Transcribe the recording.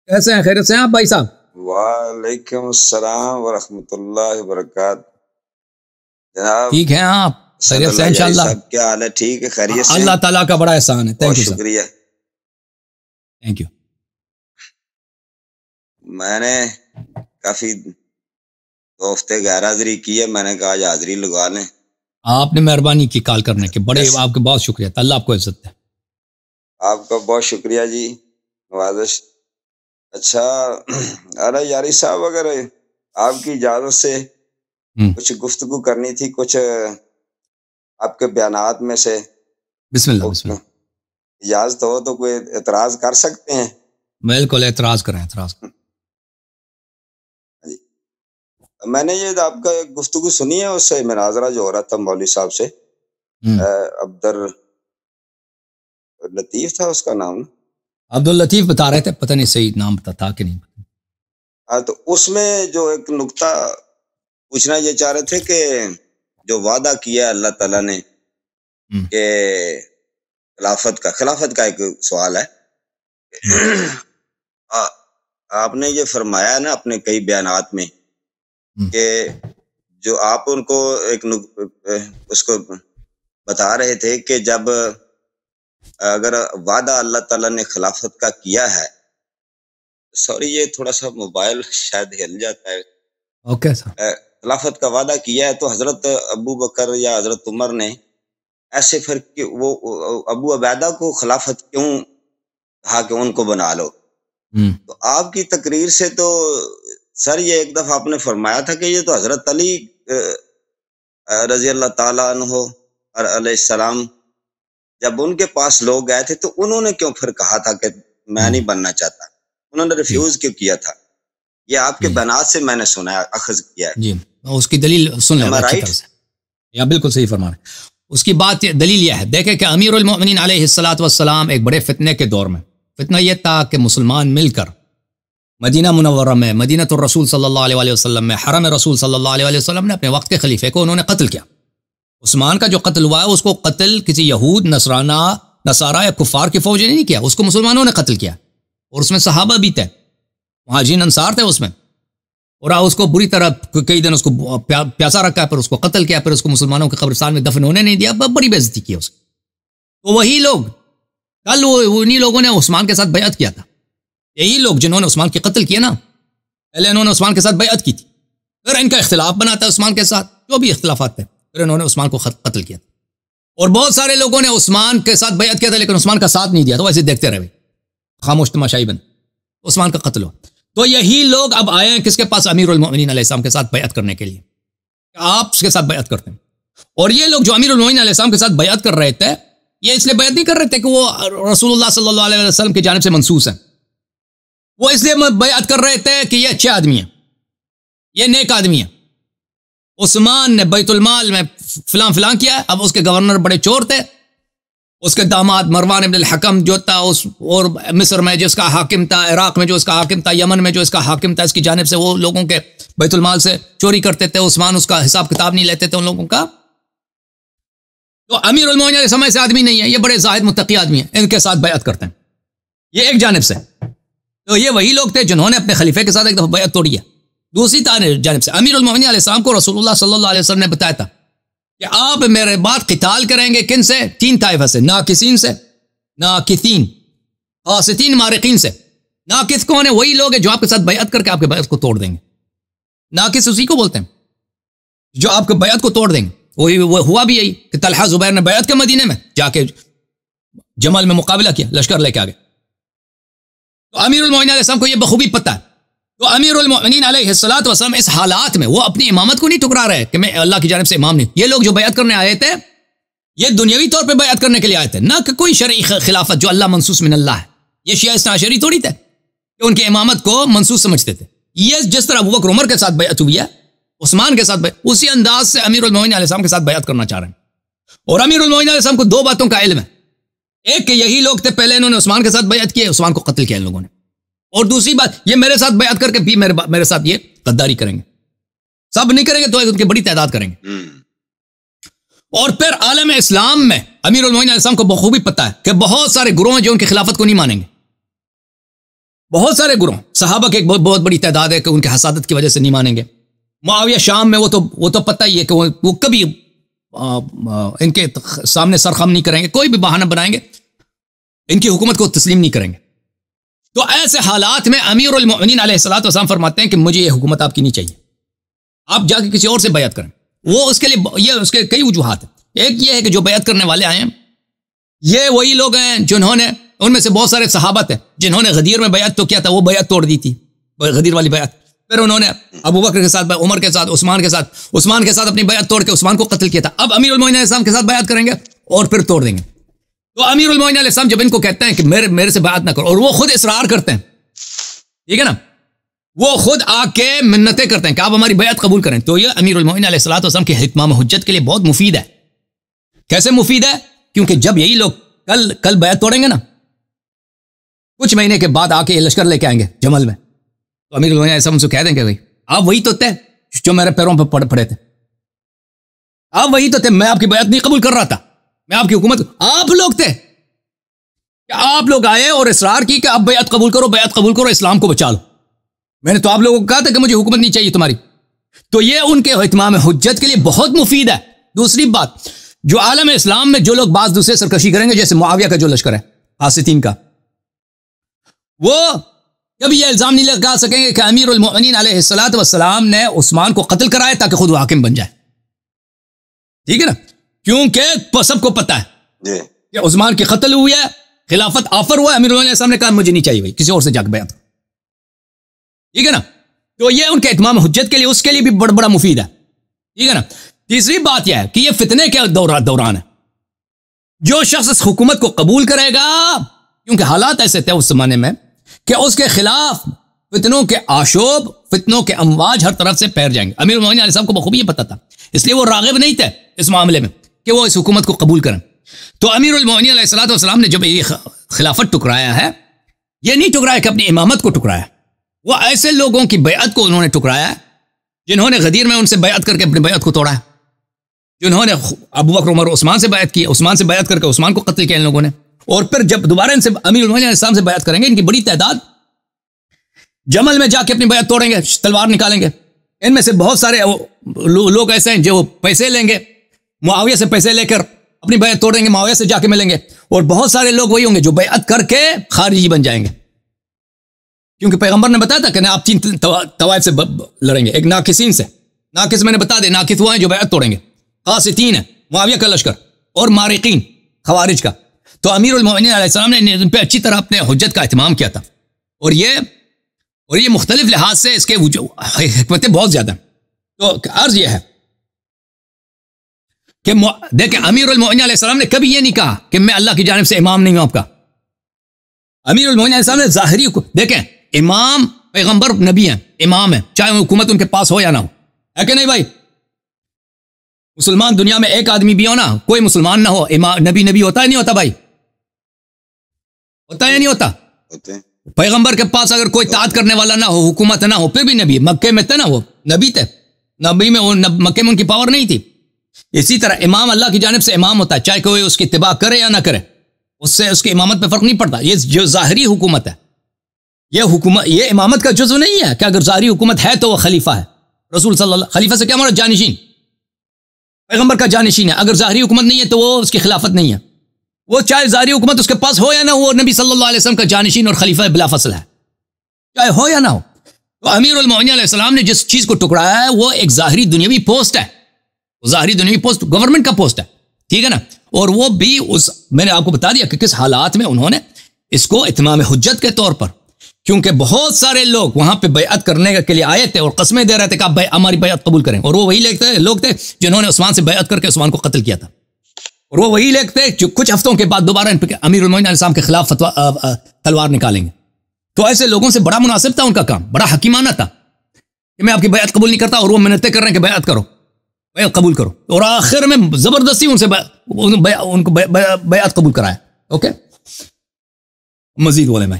کیسے ہیں؟ خیریت سے ہیں آپ بھائی صاحب؟ وعلیکم السلام ورحمۃ اللہ وبرکاتہ جناب. ٹھیک ہیں آپ؟ خیریت سے انشاءاللہ؟ صاحب کیا حال ہے؟ ٹھیک ہے، خیریت سے. اللہ تعالیٰ کا بڑا احسان ہے. بہت شکریہ. Thank you. میں نے کافی 2 ہفتے غیر حاضری کی ہے، میں نے کہا آج حاضری لگا لیں. آپ نے مہربانی کی کال کرنے کے، بڑے آپ کے بہت شکریہ. اللہ آپ کو عزت ہے. آپ کا بہت شکریہ جی، نوازش. اچھا، ارے یاری صاحب، اگر آپ کی اجازت سے کچھ گفتگو کرنی تھی، کچھ آپ کے بیانات میں سے. بسم اللہ بسم اللہ. اجازت ہو تو کوئی اعتراض کر سکتے ہیں؟ بالکل، اعتراض کریں اعتراض. جی، میں نے یہ آپ کا ایک گفتگو سنی ہے، اس سے مناظرہ جو ہو رہا تھا مولوی صاحب سے، عبدال لطیف تھا اس کا نام. عبداللطیف بتا رہے تھے، پتہ نہیں صحیح نام تھا کہ نہیں. تو اس میں جو ایک نقطہ پوچھنا یہ چاہ رہے تھے کہ جو وعدہ کیا اللہ تعالیٰ نے کہ خلافت کا ایک سوال ہے. آپ نے یہ فرمایا نا اپنے کئی بیانات میں کہ جو آپ ان کو ایک اس کو بتا رہے تھے کہ جب اگر وعدہ اللہ تعالیٰ نے خلافت کا کیا ہے، سوری یہ تھوڑا سا موبائل شاید ہل جاتا ہے. Okay sir. خلافت کا وعدہ کیا ہے تو حضرت ابو بکر یا حضرت عمر نے ایسے فرق کہ وہ ابو عبیدہ کو خلافت کیوں کہا کہ ان کو بنا لو؟ تو آپ کی تقریر سے تو سر یہ ایک دفعہ آپ نے فرمایا تھا کہ یہ تو حضرت علی رضی اللہ تعالیٰ عنہ علیہ السلام جب ان کے پاس لوگ گئے تھے تو انہوں نے کیوں پھر کہا تھا کہ میں نہیں بننا چاہتا؟ انہوں نے ریفیوز کیوں کیا تھا؟ یہ آپ کے بنات سے میں نے سنا ہے، اخذ کیا ہے. جی، اس کی دلیل سن لیں اچھی طرح سے. یا بالکل صحیح فرما رہے ہیں. اس کی بات دلیل یہ ہے، دیکھیں کہ امیر المؤمنین علیہ الصلوۃ والسلام ایک بڑے فتنے کے دور میں، فتنہ یہ تھا کہ مسلمان مل کر مدینہ منورہ میں، مدینہ الرسول صلی اللہ علیہ وسلم میں، حرم رسول صلی اللہ علیہ وسلم نے اپنے وقت کے خلیفے کو انہوں نے قتل کیا. عثمان کا جو قتل ہوا ہے اس کو قتل کسی یہود نصارہ یا کفار کی فوج نے نہیں کیا، اس کو مسلمانوں نے قتل کیا. اور اس میں صحابہ بھی تھے، مہاجرین انصار تھے اس میں، اور اس کو بری طرح کئی دن اس کو پیاسا رکھا، پھر اس کو قتل کیا، پھر اس کو مسلمانوں کے قبرستان میں دفن ہونے نہیں دیا، بڑی بے عزتی کی اس کی. تو وہی لوگ کل انہی لوگوں نے عثمان کے ساتھ بیعت کیا تھا. یہی لوگ جنہوں نے عثمان کے قتل کیا نا، پہلے انہوں نے عثمان کے ساتھ بیعت کی تھی، پھر ان کا اختلاف بنا تھا عثمان کے ساتھ، جو بھی اختلافات تھے، پھر انہوں نے عثمان کو قتل کیا تھا. اور بہت سارے لوگوں نے عثمان کے ساتھ بیعت کیا تھا لیکن عثمان کا ساتھ نہیں دیا، تو ایسے دیکھتے رہے، خاموش تماشائی بن، عثمان کا قتل ہو. تو یہی لوگ اب آئے ہیں کس کے پاس؟ امیر المؤمنین علیہ السلام کے ساتھ بیعت کرنے کے لیے، آپ اس کے ساتھ بیعت کرتے ہیں. اور یہ لوگ جو امیر المؤمنین علیہ السلام کے ساتھ بیعت کر رہے تھے، یہ اس لیے بیعت نہیں کر رہے تھے کہ وہ رسول اللہ صلی اللہ علیہ وسلم کی جانب سے منصوص ہیں، وہ اس لیے بیعت کر رہے تھے کہ یہ اچھے آدمی ہیں، یہ نیک آدمی ہیں. عثمان نے بیت المال میں فلاں کیا، اب اس کے گورنر بڑے چور تھے، اس کے داماد مروان ابن الحکم جو تھا، اور مصر میں جو اس کا حاکم تھا، عراق میں جو اس کا حاکم تھا، یمن میں جو اس کا حاکم تھا، اس کی جانب سے وہ لوگوں کے بیت المال سے چوری کرتے تھے. عثمان اس کا حساب کتاب نہیں لیتے تھے ان لوگوں کا. تو امیر المؤمنین علیہ السلام ایسے آدمی نہیں ہے، یہ بڑے زاہد متقی آدمی ہیں، ان کے ساتھ بیعت کرتے ہیں. یہ ایک جانب سے. تو یہ وہی لوگ تھے جنہوں نے اپنے خلیفے کے ساتھ ایک دفعہ بیعت توڑی ہے. دوسری جانب سے امیر المؤمنین علیہ السلام کو رسول اللہ صلی اللہ علیہ وسلم نے بتایا تھا کہ آپ میرے بعد قتال کریں گے، کن سے؟ 3 طائفہ سے، ناکسین سے، ناکثین، قاسطین، مارقین سے. ناکث کون ہے؟ وہی لوگ ہیں جو آپ کے ساتھ بیعت کر کے آپ کے بیعت کو توڑ دیں گے. ناکث اسی کو بولتے ہیں جو آپ کے بیعت کو توڑ دیں گے. وہی ہوا بھی یہی کہ طلحہ زبیر نے بیعت کے مدینے میں جا کے جمل میں مقابلہ کیا، لشکر لے کے آگے. تو امیر المؤمنین علیہ السلام کو یہ بخوبی پتہ ہے. تو امیر المؤمنین علیہ الصلوۃ والسلام اس حالات میں وہ اپنی امامت کو نہیں ٹکرا رہے کہ میں اللہ کی جانب سے امام نہیں. یہ لوگ جو بیعت کرنے آئے تھے، یہ دنیاوی طور پہ بیعت کرنے کے لیے آئے تھے، نہ کہ کوئی شرعی خلافت جو اللہ منصوص من اللہ ہے. یہ شیعہ اثنا عشری تھوڑی تھے کہ ان کی امامت کو منصوص سمجھتے تھے. یہ جس طرح ابوبکر عمر کے ساتھ بیعت ہوئی ہے، عثمان کے ساتھ بیعت، اسی انداز سے امیر المؤمنین علیہ السلام کے ساتھ بیعت کرنا چاہ رہے ہیں. اور امیر المؤمنین علیہ السلام کو 2 باتوں کا علم ہے. ایک کہ یہی لوگ تھے، پہلے انہوں نے عثمان کے ساتھ بیعت کی، عثمان کو قتل کیا ان لوگوں نے. اور دوسری بات، یہ میرے ساتھ بیعت کر کے بھی میرے ساتھ یہ غداری کریں گے. سب نہیں کریں گے تو ان کی بڑی تعداد کریں گے. اور پھر عالم اسلام میں امیر المؤمنین علیہ السلام کو بخوبی پتہ ہے کہ بہت سارے گروہ ہیں جو ان کی خلافت کو نہیں مانیں گے. بہت سارے گروہ صحابہ کے ایک بہت بڑی تعداد ہے کہ ان کے حسادت کی وجہ سے نہیں مانیں گے. معاویہ شام میں وہ تو پتہ ہی ہے کہ وہ کبھی ان کے سامنے سرخم نہیں کریں گے, کوئی بھی بہانہ بنائیں گے, ان کی حکومت کو تسلیم نہیں کریں گے. تو ایسے حالات میں امیر المؤمنین علیہ الصلوۃ والسلام فرماتے ہیں کہ مجھے یہ حکومت آپ کی نہیں چاہیے, آپ جا کے کسی اور سے بیعت کریں. وہ اس کے لیے یہ اس کے کئی وجوہات ہیں. ایک یہ ہے کہ جو بیعت کرنے والے آئے ہیں یہ وہی لوگ ہیں جنہوں نے, ان میں سے بہت سارے صحابہ تھے جنہوں نے غدیر میں بیعت تو کیا تھا, وہ بیعت توڑ دی تھی, غدیر والی بیعت. پھر انہوں نے ابو بکر کے ساتھ, عمر کے ساتھ, عثمان کے ساتھ اپنی بیعت توڑ کے عثمان کو قتل کیا تھا. اب امیر المؤمنین علیہ السلام کے ساتھ بیعت کریں گے اور پھر توڑ دیں گے. تو امیر المؤمنین علیہ السلام جب ان کو کہتے ہیں کہ میرے سے بیعت نہ کرو, اور وہ خود اصرار کرتے ہیں, ٹھیک ہے نا, وہ خود آ کے منتیں کرتے ہیں کہ آپ ہماری بیعت قبول کریں, تو یہ امیر المؤمنین علیہ الصلوۃ والسلام کے اتمام حجت کے لیے بہت مفید ہے. کیسے مفید ہے؟ کیونکہ جب یہی لوگ کل بیعت توڑیں گے نا, کچھ مہینے کے بعد آ کے یہ لشکر لے کے آئیں گے جمل میں, تو امیر المؤمنین ایسا ان سے کہہ دیں گے بھائی آپ وہی تو تھے جو میرے پیروں پہ پڑے تھے, آپ وہی تو تھے, میں آپ کی بیعت نہیں قبول کر رہا تھا, میں آپ کی حکومت, آپ لوگ تھے کہ آپ لوگ آئے اور اصرار کی کہ آپ بیعت قبول کرو, اسلام کو بچا لو. میں نے تو آپ لوگوں کو کہا تھا کہ مجھے حکومت نہیں چاہیے تمہاری. تو یہ ان کے اتمام حجت کے لیے بہت مفید ہے. دوسری بات, جو عالم اسلام میں جو لوگ بعض دوسرے سرکشی کریں گے, جیسے معاویہ کا جو لشکر ہے قاسطین کا, وہ کبھی یہ الزام نہیں لگا سکیں گے کہ امیر المؤمنین علیہ الصلوۃ والسلام نے عثمان کو قتل کرائے تاکہ خود وہ حاکم بن جائے. ٹھیک ہے نا, کیونکہ سب کو پتہ ہے کہ عثمان کی قتل ہوئی ہے, خلافت آفر ہوا ہے, امیر المؤمنین علیہ السلام نے کہا مجھے نہیں چاہیے بھائی, کسی اور سے جا کے بیعت. ٹھیک ہے نا, تو یہ ان کے اتمام حجت کے لیے, اس کے لیے بھی بڑا مفید ہے. ٹھیک ہے نا. تیسری بات یہ ہے کہ یہ فتنے کے دوران ہے. جو شخص اس حکومت کو قبول کرے گا, کیونکہ حالات ایسے تھے اس زمانے میں کہ اس کے خلاف فتنوں کے آشوب, فتنوں کے امواج ہر طرف سے پھیر جائیں گے. امیر المؤمنین علیہ السلام کو بخوبی یہ پتہ تھا, اس لیے وہ راغب نہیں تھے اس معاملے میں کہ وہ اس حکومت کو قبول کریں. تو امیر المؤمنین علیہ الصلوۃ والسلام نے جب یہ خلافت ٹکرایا ہے, یہ نہیں ٹکرایا کہ اپنی امامت کو ٹکرایا, وہ ایسے لوگوں کی بیعت کو انہوں نے ٹکرایا ہے جنہوں نے غدیر میں ان سے بیعت کر کے اپنی بیعت کو توڑا ہے, جنہوں نے ابو بکر, عمر, عثمان سے بیعت کی, عثمان سے بیعت کر کے عثمان کو قتل کیا ان لوگوں نے. اور پھر جب دوبارہ ان سے امیر المؤمنین علیہ السلام سے بیعت کریں گے, ان کی بڑی تعداد جمل میں جا کے اپنی بیعت توڑیں گے, تلوار نکالیں گے. ان میں سے بہت سارے لوگ ایسے ہیں جو پیسے لیں گے, معاویہ سے پیسے لے کر اپنی بیعت توڑیں گے, معاویہ سے جا کے ملیں گے. اور بہت سارے لوگ وہی ہوں گے جو بیعت کر کے خارجی بن جائیں گے, کیونکہ پیغمبر نے بتایا تھا کہ آپ 3 طوائف سے لڑیں گے. ایک ناقصین سے, ناقص میں نے بتا دے, ناقص وہ ہیں جو بیعت توڑیں گے, قاسطین ہے معاویہ کا لشکر, اور مارقین خوارج کا. تو امیر المؤمنین علیہ السلام نے ان پہ اچھی طرح اپنے حجت کا اہتمام کیا تھا, اور یہ مختلف لحاظ سے اس کے حکمتیں بہت زیادہ ہیں. تو عرض یہ ہے کہ دیکھیں, امیر المؤمنین علیہ السلام نے کبھی یہ نہیں کہا کہ میں اللہ کی جانب سے امام نہیں ہوں آپ کا. امیر المؤمنین علیہ السلام نے ظاہری, دیکھیں امام پیغمبر نبی ہیں, امام ہیں, چاہے حکومت ان کے پاس ہو یا نہ ہو, ہے کہ نہیں بھائی؟ مسلمان دنیا میں ایک آدمی بھی ہو نا, کوئی مسلمان نہ ہو, نبی ہوتا ہے نہیں ہوتا بھائی؟ ہوتا ہے یا نہیں ہوتا؟ پیغمبر کے پاس اگر کوئی اطاعت کرنے والا نہ ہو, حکومت نہ ہو, پھر بھی نبی. مکے میں تھے نا, وہ نبی تھے, نبی میں مکے میں ان کی پاور نہیں تھی. اسی طرح امام اللہ کی جانب سے امام ہوتا ہے, چاہے کوئی اس کی اتباع کرے یا نہ کرے, اس سے اس کی امامت پہ فرق نہیں پڑتا. یہ جو ظاہری حکومت ہے, یہ امامت کا جزو نہیں ہے کہ اگر ظاہری حکومت ہے تو وہ خلیفہ ہے. رسول صلی اللہ, خلیفہ سے کیا مراد؟ جانشین, پیغمبر کا جانشین ہے. اگر ظاہری حکومت نہیں ہے تو وہ اس کی خلافت نہیں ہے. وہ چاہے ظاہری حکومت اس کے پاس ہو یا نہ ہو, نبی صلی اللہ علیہ وسلم کا جانشین اور خلیفہ بلا فصل ہے, چاہے ہو یا نہ ہو. تو امیر المؤمنین علیہ السلام نے جس چیز کو ٹکرایا ہے وہ ایک ظاہری دنیاوی پوسٹ ہے, ظاہری دنیاوی پوسٹ گورنمنٹ کا پوسٹ ہے. ٹھیک ہے نا. اور وہ بھی میں نے آپ کو بتا دیا کہ کس حالات میں انہوں نے اس کو اتمام حجت کے طور پر, کیونکہ بہت سارے لوگ وہاں پہ بیعت کرنے کے لیے آئے تھے اور قسمیں دے رہے تھے کہ آپ ہماری بیعت قبول کریں, اور وہ وہی لوگ تھے جنہوں نے عثمان سے بیعت کر کے عثمان کو قتل کیا تھا, اور وہ وہی لوگ تھے جو کچھ ہفتوں کے بعد دوبارہ امیر المؤمنین علیہ السلام کے خلاف تلوار نکالیں گے. تو ایسے لوگوں سے بڑا مناسب تھا ان کا کام, بڑا حکیمانہ تھا کہ میں آپ کی بیعت قبول نہیں کرتا, اور وہ منتیں کر رہے ہیں کہ بیعت کرو, بیعت قبول کرو, اور آخر میں زبردستی ان سے ان کو بیعت قبول کرایا. اوکے, مزید بولے میں